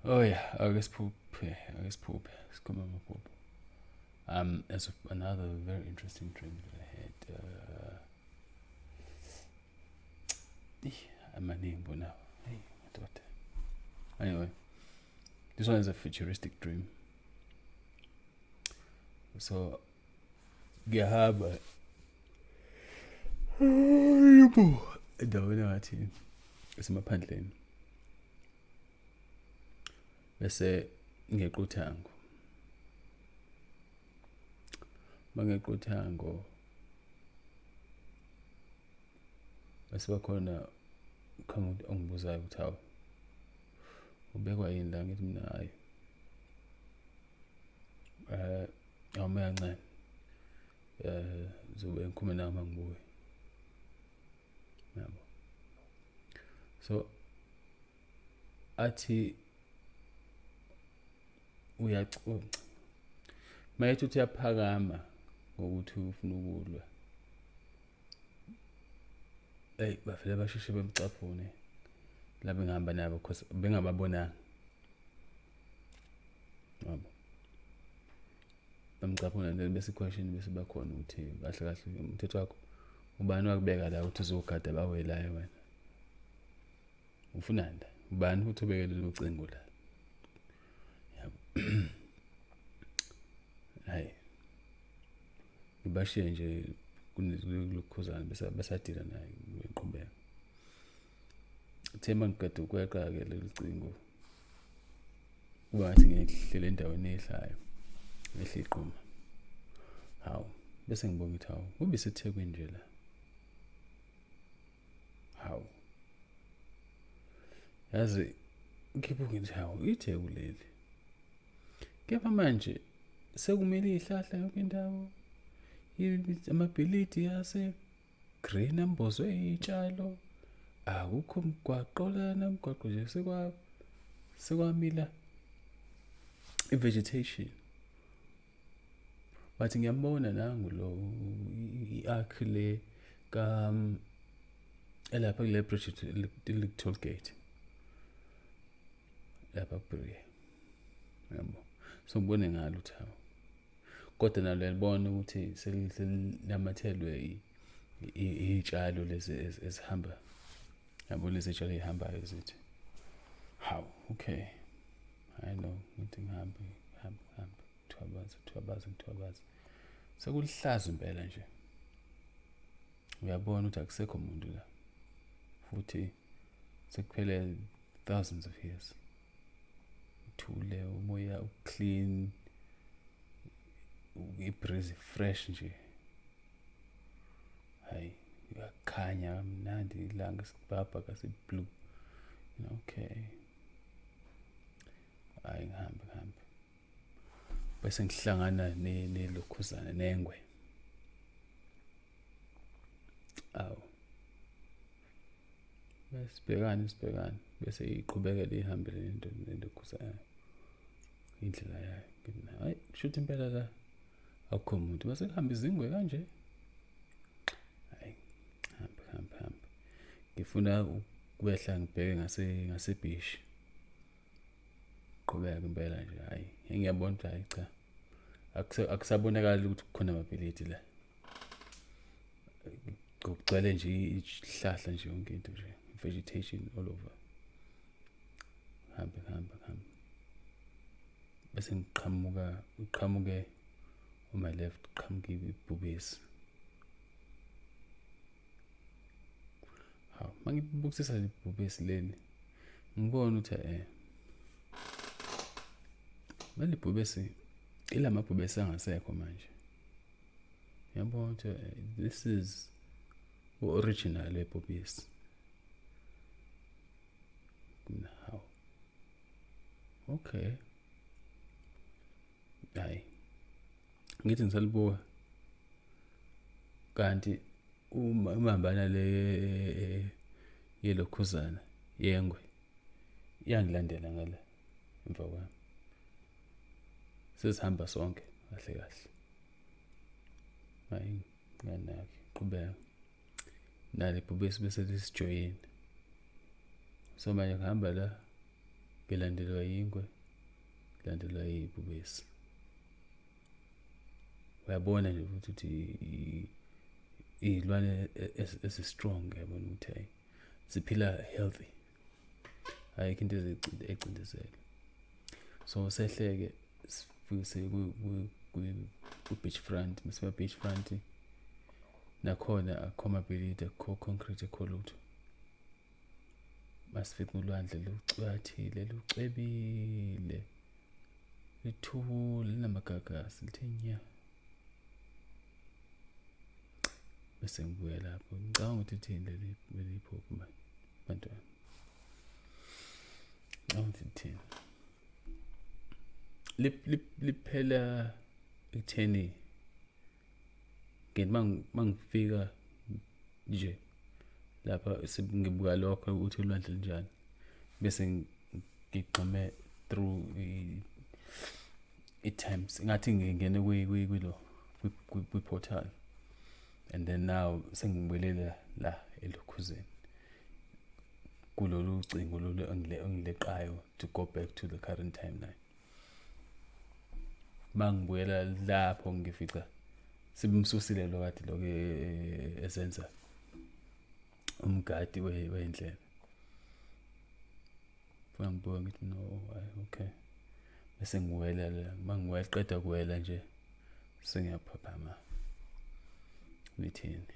Oh yeah, August poop. August poop. Skumama poop. As another very interesting dream that I had. I'm a name now. Hey, what? Anyway, this one is a futuristic dream. So, ngiyahamba endaweni engathi esemaphandleni bese ngeqa uthango. Mangeqa uthango bese bakhona umuntu ongibuzayo ukuthi hawu ubekwa yini la, ngithi mina hayi awumeya ncane zobe ngikhuluma nawe mangibuye, yabo. So athi mayethi uthi uyaphakama ngokuthi ufuna ukulwa, bavele basheshe bemcaphune la bengihamba nabo because bengababonanga, yabo. Bamcaphuna then bese question bese bakhona ukuthi kahle kahle umthetho wakho ubani wakubeka la ukuthi uzogada bawelayo wena, ufunani la, ubani futhi ubekele lo cingo la, yabo. Hayi ngibashiye nje kulokhuzana besadila naye ngiqhubeka. Thema ngiqeda ukweqa ke lelo cingo kuba ngathi ngiyehlela endaweni ehlayo ehle iqhuma. Hawu bese ngibonga ukuthi hawu kube seThekwini nje la. Hawu yazi ngibuka ngithi hawu iTheku leli, kepha manje sekumele ihlahla yonke indawo, amabhilidi yase green ambozwe izitshalo, akukho mgwaqo lana, mgwaqo nje sekwamila i-vegetation. Bathi ngiyambona nangu lo i-arc le elapha kule bridge toll gate lapha kubuye, yabo. So ngibone ngalo ukuthi hawu kodwa nalo yalibona ukuthi selinamathelwe izitshalo lezi ezihamba, yabo, lezi zitshalo ezihambayo zithi hawu okay, I know ngithi ngihambe ngithabaza sekulihlaza impela nje, uyabona ukuthi akusekho umuntu la futhi sekuphele thousands of years. Uthule, umoya uclean, ibreeze fresh nje, hayi kuyakhanya kamnandi, ilanga sibhabha kasi-blue. Okay, hayi ngihambe bese ngihlangana nelokhuzana nengwe. Awu sibhekane bese iqhubekela ihambele nentokhuzana indlela yayo. Hayi kushuthi impela la akukho umuntu, bese kuhamba izingwe kanje. Hayi hambe ngifuna ukwehla ngibheke ngasebhishi, qhubeka impela nje. Hayi ngiyabona ukuthi hayi cha akusabonakala ukuthi kukhona amabhilidi la, kugcwele nje ihlahla nje yonke into nje, vegetation all over. Hambe bese ngiqhamuke on my left, qhamuke ibhubesi. Hawu mangibukisisa ibhubesi leli ngibona ukuthi mali ibhubesi ilamabhubesi angasekho manje, yabona ukuthi this is original ebhubesi. Hawu okay, hayi ngithi ngisalibuka kanti umambana le yelokhuzana yengwe iyangilandela ngala emva kwami, sesihamba sonke kahle. Hayi nganaki qhubeka nale bhubesi bese lisijoyini. So manje ngihamba la ngilandelwa yingwe, ngilandelwa yibhubesi. Uyabona nje ukuthi iy'lwane ezi-strong, yabona ukuthi ziphila healthy, ayikho into ecindezela. So sehleke sifike ku-beach front, masiba beach front nakhona akho amabhilidi, akho concrete, akho lutho. Masifika ulwandle lucwathile, lucebile, lithule, linamagagasi, lithe nya. Bese ngibuya lapho, ngicabanga ukuthi ithini leli phupho manje, bantwana. Ngicabanga ukuthi ithini. Liphela ekutheni mangifika nje lapha ngibuka lokho ukuthi ulwandle linjani, bese ngigxime through i-times ngathi ngingene kwi-portal, and then now sengibuyele la elokhuzeni kulolu cingo lolu engileqayo to go back to the current timeline. Mangibuyela lapho ngifica simsusile lo kade lokho esenza umgadi wendlela. Ngibuka ngithi no, okay. Bese ngiwela la, mangiqeda kuwela nje sengiyaphaphama. Ngithini?